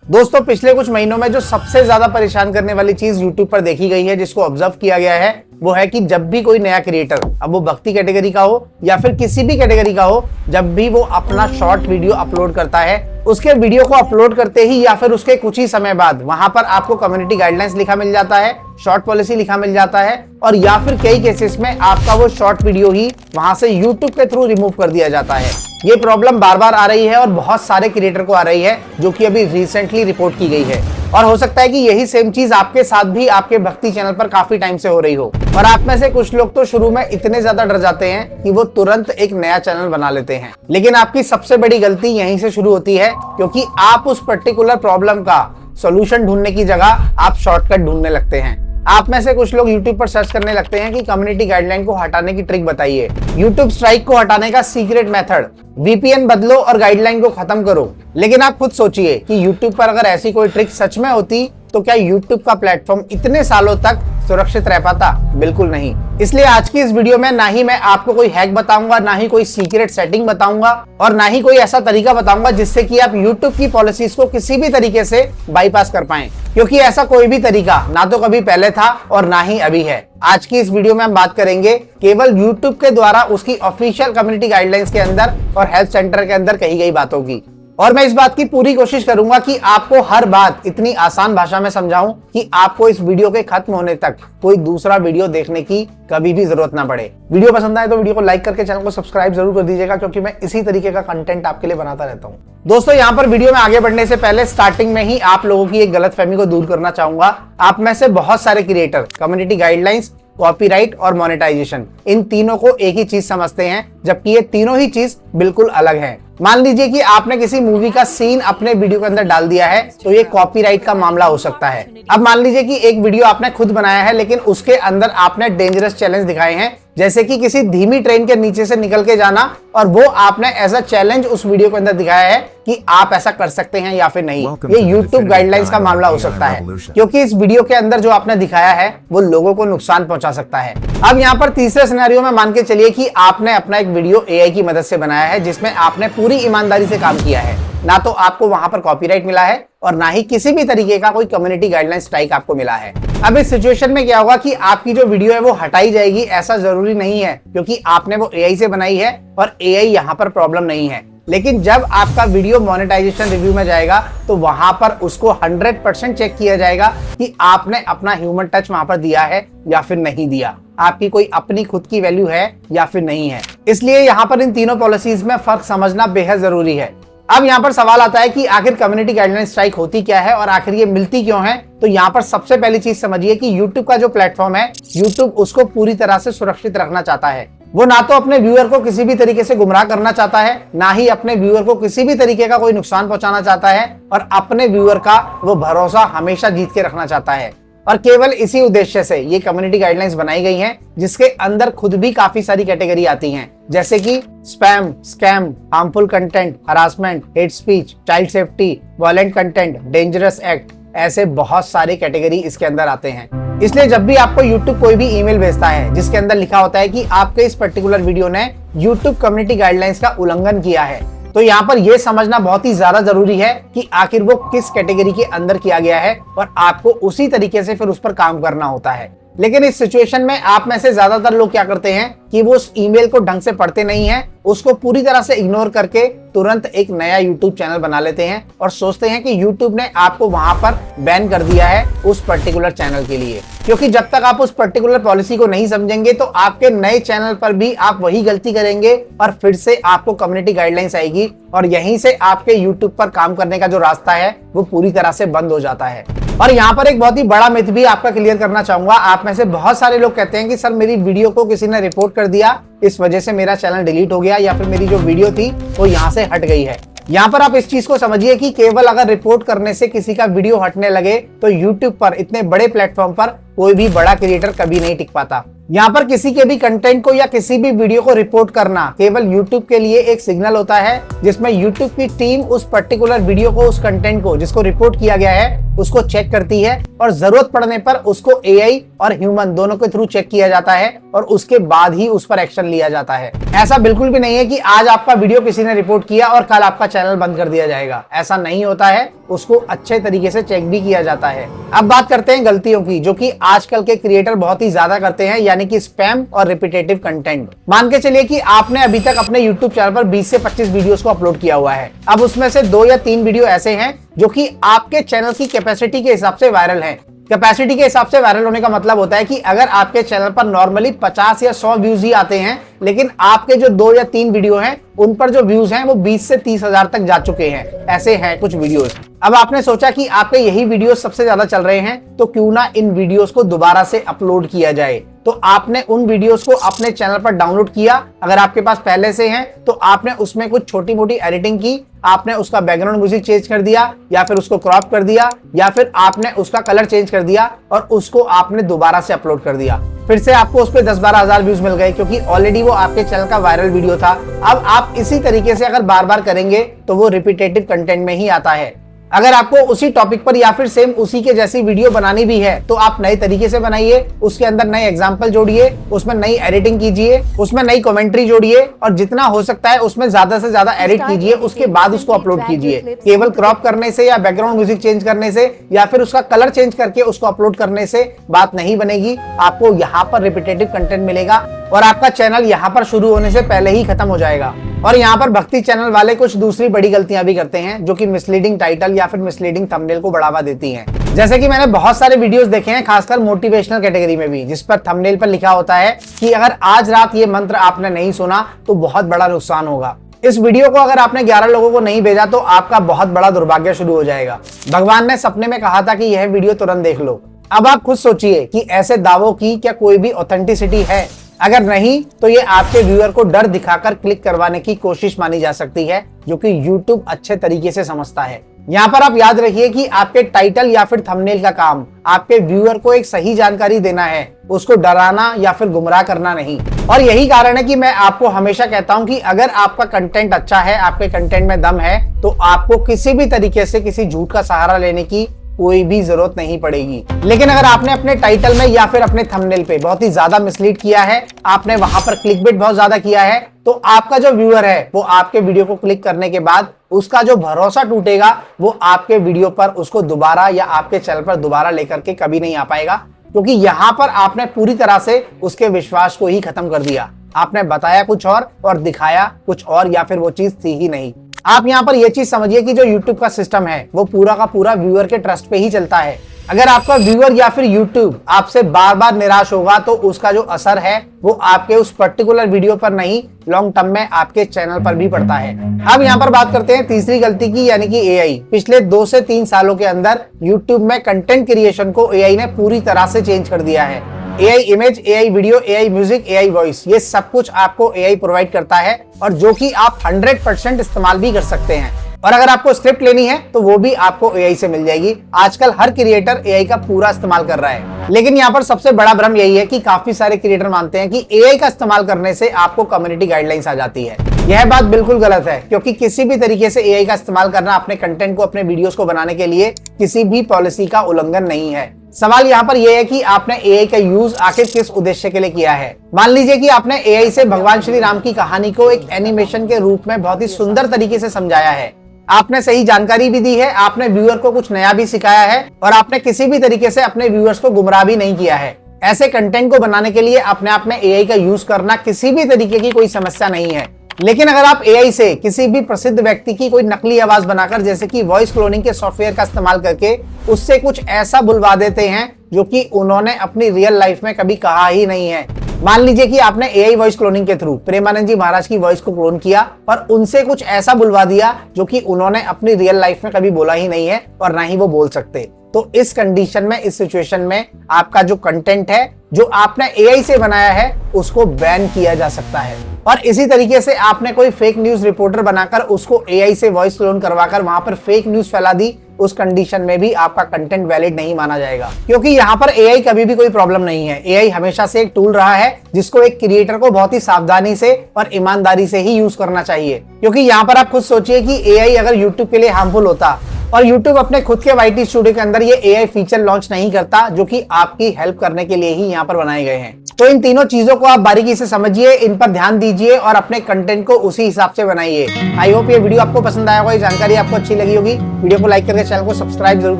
दोस्तों पिछले कुछ महीनों में जो सबसे ज्यादा परेशान करने वाली चीज YouTube पर देखी गई है, जिसको ऑब्जर्व किया गया है, वो है कि जब भी कोई नया क्रिएटर, अब वो भक्ति कैटेगरी का हो या फिर किसी भी कैटेगरी का हो, जब भी वो अपना शॉर्ट वीडियो अपलोड करता है, उसके वीडियो को अपलोड करते ही या फिर उसके कुछ ही समय बाद वहां पर आपको कम्युनिटी गाइडलाइंस लिखा मिल जाता है, शॉर्ट पॉलिसी लिखा मिल जाता है, और या फिर कई केसेस में आपका वो शॉर्ट वीडियो ही वहां से YouTube के थ्रू रिमूव कर दिया जाता है। ये प्रॉब्लम बार बार आ रही है और बहुत सारे क्रिएटर को आ रही है, जो कि अभी रिसेंटली रिपोर्ट की गई है। और हो सकता है कि यही सेम चीज आपके साथ भी आपके भक्ति चैनल पर काफी टाइम से हो रही हो। और आप में से कुछ लोग तो शुरू में इतने ज्यादा डर जाते हैं कि वो तुरंत एक नया चैनल बना लेते हैं। लेकिन आपकी सबसे बड़ी गलती यहीं से शुरू होती है, क्योंकि आप उस पर्टिकुलर प्रॉब्लम का सॉल्यूशन ढूंढने की जगह आप शॉर्टकट ढूंढने लगते हैं। आप में से कुछ लोग YouTube पर सर्च करने लगते हैं कि कम्युनिटी गाइडलाइन को हटाने की ट्रिक बताइए, YouTube स्ट्राइक को हटाने का सीक्रेट मेथड, VPN बदलो और गाइडलाइन को खत्म करो। लेकिन आप खुद सोचिए कि YouTube पर अगर ऐसी कोई ट्रिक सच में होती तो क्या YouTube का प्लेटफॉर्म इतने सालों तक सुरक्षित रह पाता? बिल्कुल नहीं। इसलिए आज की इस वीडियो में ना ही मैं आपको कोई हैक बताऊंगा, ना ही कोई सीक्रेट सेटिंग बताऊंगा, और ना ही कोई ऐसा तरीका बताऊंगा जिससे कि आप YouTube की पॉलिसीज को किसी भी तरीके से बाईपास कर पाएं, क्योंकि ऐसा कोई भी तरीका ना तो कभी पहले था और ना ही अभी है। आज की इस वीडियो में हम बात करेंगे केवल YouTube के द्वारा उसकी ऑफिशियल कम्युनिटी गाइडलाइंस के अंदर और हेल्प सेंटर के अंदर कही गई बातों की। और मैं इस बात की पूरी कोशिश करूंगा कि आपको हर बात इतनी आसान भाषा में समझाऊं कि आपको इस वीडियो के खत्म होने तक कोई दूसरा वीडियो देखने की कभी भी जरूरत ना पड़े। वीडियो पसंद आए तो वीडियो को लाइक करके चैनल को सब्सक्राइब जरूर कर दीजिएगा, क्योंकि मैं इसी तरीके का कंटेंट आपके लिए बनाता रहता हूं। दोस्तों यहाँ पर वीडियो में आगे बढ़ने से पहले स्टार्टिंग में ही आप लोगों की एक गलतफहमी को दूर करना चाहूंगा। आप में से बहुत सारे क्रिएटर कम्युनिटी गाइडलाइंस, कॉपीराइट और मोनेटाइजेशन, इन तीनों को एक ही चीज समझते हैं, जबकि ये तीनों ही चीज बिल्कुल अलग है। मान लीजिए कि आपने किसी मूवी का सीन अपने वीडियो के अंदर डाल दिया है, तो ये कॉपीराइट का मामला हो सकता है। अब मान लीजिए कि एक वीडियो आपने खुद बनाया है, लेकिन उसके अंदर आपने डेंजरस चैलेंज दिखाए हैं, जैसे कि किसी धीमी ट्रेन के नीचे से निकल के जाना, और वो आपने एज अ चैलेंज उस वीडियो के अंदर दिखाया है कि आप ऐसा कर सकते हैं या फिर नहीं। ये YouTube गाइडलाइंस का मामला हो सकता है, क्योंकि इस वीडियो के अंदर जो आपने दिखाया है वो लोगों को नुकसान पहुंचा सकता है। अब यहाँ पर तीसरे सिनेरियो में मान के चलिए कि आपने अपना एक वीडियो AI की मदद से बनाया है, जिसमें आपने पूरी ईमानदारी से काम किया है। ना तो आपको वहां पर कॉपीराइट मिला है और ना ही किसी भी तरीके का कोई कम्युनिटी गाइडलाइन स्ट्राइक आपको मिला है। अब इस सिचुएशन में क्या होगा कि आपकी जो वीडियो है वो हटाई जाएगी, ऐसा जरूरी नहीं है, क्योंकि आपने वो AI से बनाई है और AI यहाँ पर प्रॉब्लम नहीं है। लेकिन जब आपका वीडियो मोनेटाइजेशन रिव्यू में जाएगा तो वहां पर उसको 100% चेक किया जाएगा कि आपने अपना ह्यूमन टच वहां पर दिया है या फिर नहीं दिया, आपकी कोई अपनी खुद की वैल्यू है या फिर नहीं है। इसलिए यहाँ पर इन तीनों पॉलिसीज में फर्क समझना बेहद जरूरी है। अब यहाँ पर सवाल आता है कि आखिर कम्युनिटी गाइडलाइन स्ट्राइक होती क्या है और आखिर ये मिलती क्यों है। तो यहाँ पर सबसे पहली चीज समझिए कि YouTube का जो प्लेटफॉर्म है, YouTube उसको पूरी तरह से सुरक्षित रखना चाहता है। वो ना तो अपने व्यूअर को किसी भी तरीके से गुमराह करना चाहता है, ना ही अपने व्यूअर को किसी भी तरीके का कोई नुकसान पहुंचाना चाहता है, और अपने व्यूअर का वो भरोसा हमेशा जीत के रखना चाहता है। और केवल इसी उद्देश्य से ये कम्युनिटी गाइडलाइंस बनाई गई हैं, जिसके अंदर खुद भी काफी सारी कैटेगरी आती हैं, जैसे कि spam, scam, harmful content, harassment, hate speech, child safety, violent content, dangerous act, ऐसे बहुत सारे कैटेगरी इसके अंदर आते हैं। इसलिए जब भी आपको YouTube कोई भी ईमेल भेजता है जिसके अंदर लिखा होता है कि आपके इस पर्टिकुलर वीडियो ने YouTube कम्युनिटी गाइडलाइंस का उल्लंघन किया है, तो यहाँ पर यह समझना बहुत ही ज्यादा जरूरी है कि आखिर वो किस कैटेगरी के अंदर किया गया है, और आपको उसी तरीके से फिर उस पर काम करना होता है। लेकिन इस सिचुएशन में आप में से ज्यादातर लोग क्या करते हैं कि वो उस ईमेल को ढंग से पढ़ते नहीं हैं, उसको पूरी तरह से इग्नोर करके तुरंत एक नया YouTube चैनल बना लेते हैं और सोचते हैं कि YouTube ने आपको वहां पर बैन कर दिया है उस पर्टिकुलर चैनल के लिए। क्योंकि जब तक आप उस पर्टिकुलर पॉलिसी को नहीं समझेंगे तो आपके नए चैनल पर भी आप वही गलती करेंगे और फिर से आपको कम्युनिटी गाइडलाइंस आएगी, और यहीं से आपके YouTube पर काम करने का जो रास्ता है वो पूरी तरह से बंद हो जाता है। और यहाँ पर एक बहुत ही बड़ा मिथ भी आपका क्लियर करना चाहूंगा। आप में से बहुत सारे लोग कहते हैं कि सर मेरी वीडियो को किसी ने रिपोर्ट कर दिया, इस वजह से मेरा चैनल डिलीट हो गया, या फिर मेरी जो वीडियो थी वो यहाँ से हट गई है। यहाँ पर आप इस चीज को समझिए कि केवल अगर रिपोर्ट करने से किसी का वीडियो हटने लगे तो YouTube पर, इतने बड़े प्लेटफॉर्म पर, कोई भी बड़ा क्रिएटर कभी नहीं टिक पाता। यहाँ पर किसी के भी कंटेंट को या किसी भी वीडियो को रिपोर्ट करना केवल YouTube के लिए एक सिग्नल होता है, जिसमें YouTube की टीम उस पर्टिकुलर वीडियो को, उस कंटेंट को जिसको रिपोर्ट किया गया है, उसको चेक करती है और जरूरत पड़ने पर उसको एआई और ह्यूमन दोनों के थ्रू चेक किया जाता है और उसके बाद ही उस पर एक्शन लिया जाता है। ऐसा बिल्कुल भी नहीं है कि आज आपका वीडियो किसी ने रिपोर्ट किया और कल आपका चैनल बंद कर दिया जाएगा। ऐसा नहीं होता है, उसको अच्छे तरीके से चेक भी किया जाता है। अब बात करते हैं गलतियों की, जो कि आजकल के क्रिएटर बहुत ही ज्यादा करते हैं, यानी कि स्पैम और रिपीटेटिव कंटेंट। मान के चलिए कि आपने अभी तक अपने यूट्यूब चैनल पर 20 से 25 वीडियोस को अपलोड किया हुआ है। अब उसमें से 2 या 3 वीडियो ऐसे हैं जो कि आपके चैनल की कैपेसिटी के हिसाब से वायरल हैं। कैपेसिटी के हिसाब से वायरल होने का मतलब होता है कि अगर आपके चैनल पर नॉर्मली 50 या 100 व्यूज ही आते हैं, लेकिन आपके जो 2 या 3 वीडियो हैं उन पर जो व्यूज हैं वो 20 से 30 हजार तक जा चुके हैं। ऐसे हैं कुछ वीडियोस। अब आपने सोचा कि आपके यही वीडियोस सबसे ज्यादा चल रहे हैं, तो क्यों ना इन वीडियोस को दोबारा से अपलोड किया जाए। तो आपने उन वीडियोस को अपने चैनल पर डाउनलोड किया, अगर आपके पास पहले से हैं तो आपने उसमें कुछ छोटी मोटी एडिटिंग की, आपने उसका बैकग्राउंड म्यूजिक चेंज कर दिया या फिर उसको क्रॉप कर दिया या फिर आपने उसका कलर चेंज कर दिया और उसको आपने दोबारा से अपलोड कर दिया। फिर से आपको उस पर 10-12 हजार व्यूज मिल गए, क्योंकि ऑलरेडी वो आपके चैनल का वायरल वीडियो था। अब आप इसी तरीके से अगर बार बार करेंगे तो वो रिपीटेटिव कंटेंट में ही आता है। अगर आपको उसी टॉपिक पर या फिर सेम उसी के जैसी वीडियो बनानी भी है तो आप नए तरीके से बनाइए, उसके अंदर नए एग्जांपल जोड़िए, उसमें नई एडिटिंग कीजिए, उसमें नई कमेंट्री जोड़िए और जितना हो सकता है उसमें ज्यादा से ज्यादा एडिट कीजिए, उसके बाद उसको अपलोड कीजिए। केवल क्रॉप करने से या बैकग्राउंड म्यूजिक चेंज करने से या फिर उसका कलर चेंज करके उसको अपलोड करने से बात नहीं बनेगी। आपको यहाँ पर रिपीटेटिव कंटेंट मिलेगा और आपका चैनल यहाँ पर शुरू होने से पहले ही खत्म हो जाएगा। और यहाँ पर भक्ति चैनल वाले कुछ दूसरी बड़ी गलतियां भी करते हैं, जो कि मिसलीडिंग टाइटल या फिर मिसलीडिंग थंबनेल को बढ़ावा देती हैं। जैसे कि मैंने बहुत सारे वीडियोस देखे हैं, खासकर मोटिवेशनल कैटेगरी में भी, जिस पर थंबनेल पर लिखा होता है कि अगर आज रात ये मंत्र आपने नहीं सुना तो बहुत बड़ा नुकसान होगा। इस वीडियो को अगर आपने 11 लोगों को नहीं भेजा तो आपका बहुत बड़ा दुर्भाग्य शुरू हो जाएगा। भगवान ने सपने में कहा था कि यह वीडियो तुरंत देख लो। अब आप खुद सोचिए कि ऐसे दावों की क्या कोई भी ऑथेंटिसिटी है? अगर नहीं तो ये आपके व्यूअर को डर दिखाकर क्लिक करवाने की कोशिश मानी जा सकती है, जो कि YouTube अच्छे तरीके से समझता है। यहाँ पर आप याद रखिए कि आपके टाइटल या फिर थंबनेल का काम आपके व्यूअर को एक सही जानकारी देना है, उसको डराना या फिर गुमराह करना नहीं। और यही कारण है कि मैं आपको हमेशा कहता हूं कि अगर आपका कंटेंट अच्छा है, आपके कंटेंट में दम है, तो आपको किसी भी तरीके से किसी झूठ का सहारा लेने की कोई भी जरूरत नहीं पड़ेगी। लेकिन अगर आपने अपने टाइटल में या फिर अपने थंबनेल पे बहुत ही ज्यादा मिसलीड किया है, आपने वहां पर क्लिकबेट बहुत ज्यादा किया है, तो आपका जो व्यूअर है वो आपके वीडियो को क्लिक करने के बाद उसका जो भरोसा टूटेगा वो आपके वीडियो पर उसको दोबारा या आपके चैनल पर दोबारा लेकर के कभी नहीं आ पाएगा, क्योंकि यहाँ पर आपने पूरी तरह से उसके विश्वास को ही खत्म कर दिया। आपने बताया कुछ और दिखाया कुछ और, या फिर वो चीज थी ही नहीं। आप यहाँ पर यह चीज समझिए कि जो YouTube का सिस्टम है वो पूरा का पूरा व्यूअर के ट्रस्ट पे ही चलता है। अगर आपका व्यूअर या फिर YouTube आपसे बार बार निराश होगा तो उसका जो असर है वो आपके उस पर्टिकुलर वीडियो पर नहीं, लॉन्ग टर्म में आपके चैनल पर भी पड़ता है। अब यहाँ पर बात करते हैं तीसरी गलती की, यानी कि AI। पिछले 2 से 3 सालों के अंदर YouTube में कंटेंट क्रिएशन को AI ने पूरी तरह से चेंज कर दिया है। AI image, AI video, AI music, AI voice, ये सब कुछ आपको AI प्रोवाइड करता है और जो कि आप 100% इस्तेमाल भी कर सकते हैं। और अगर आपको स्क्रिप्ट लेनी है तो वो भी आपको AI से मिल जाएगी। आजकल हर क्रिएटर AI का पूरा इस्तेमाल कर रहा है। लेकिन यहाँ पर सबसे बड़ा भ्रम यही है कि काफी सारे क्रिएटर मानते हैं कि AI का इस्तेमाल करने से आपको कम्युनिटी गाइडलाइंस आ जाती है। यह बात बिल्कुल गलत है, क्योंकि किसी भी तरीके से AI का इस्तेमाल करना अपने कंटेंट को, अपने वीडियोस को बनाने के लिए किसी भी पॉलिसी का उल्लंघन नहीं है। सवाल यहाँ पर यह है कि आपने AI का यूज आखिर किस उद्देश्य के लिए किया है। मान लीजिए कि आपने AI से भगवान श्री राम की कहानी को एक एनिमेशन के रूप में बहुत ही सुंदर तरीके से समझाया है, आपने सही जानकारी भी दी है, आपने व्यूअर को कुछ नया भी सिखाया है और आपने किसी भी तरीके से अपने व्यूअर्स को गुमराह भी नहीं किया है। ऐसे कंटेंट को बनाने के लिए अपने आप में AI का यूज करना किसी भी तरीके की कोई समस्या नहीं है। लेकिन अगर आप AI से किसी भी प्रसिद्ध व्यक्ति की कोई नकली आवाज बनाकर, जैसे कि वॉइस क्लोनिंग के सॉफ्टवेयर का इस्तेमाल करके उससे कुछ ऐसा बुलवा देते हैं जो कि उन्होंने अपनी रियल लाइफ में कभी कहा ही नहीं है। मान लीजिए कि आपने AI वॉइस क्लोनिंग के थ्रू प्रेमानंद जी महाराज की वॉइस को क्लोन किया और उनसे कुछ ऐसा बुलवा दिया जो कि उन्होंने अपनी रियल लाइफ में कभी बोला ही नहीं है और ना ही वो बोल सकते। तो इस कंडीशन में, इस सिचुएशन में आपका जो कंटेंट है जो आपने AI से बनाया है उसको बैन किया जा सकता है। और इसी तरीके से आपने कोई फेक न्यूज रिपोर्टर बनाकर उसको AI से वॉइस क्लोन करवाकर वहां पर फेक न्यूज फैला दी, उस कंडीशन में भी आपका कंटेंट वैलिड नहीं माना जाएगा, क्योंकि यहाँ पर AI कभी भी कोई प्रॉब्लम नहीं है। AI हमेशा से एक टूल रहा है जिसको एक क्रिएटर को बहुत ही सावधानी से और ईमानदारी से ही यूज करना चाहिए। क्योंकि यहाँ पर आप खुद सोचिए कि AI अगर YouTube के लिए हार्मफुल होता, और YouTube अपने खुद के YT स्टूडियो के अंदर ये AI फीचर लॉन्च नहीं करता, जो कि आपकी हेल्प करने के लिए ही यहाँ पर बनाए गए हैं। तो इन तीनों चीजों को आप बारीकी से समझिए, इन पर ध्यान दीजिए और अपने कंटेंट को उसी हिसाब से बनाइए। आई होप ये वीडियो आपको पसंद आया होगा, ये जानकारी आपको अच्छी लगी होगी। वीडियो को लाइक करके चैनल को सब्सक्राइब जरूर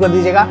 कर दीजिएगा।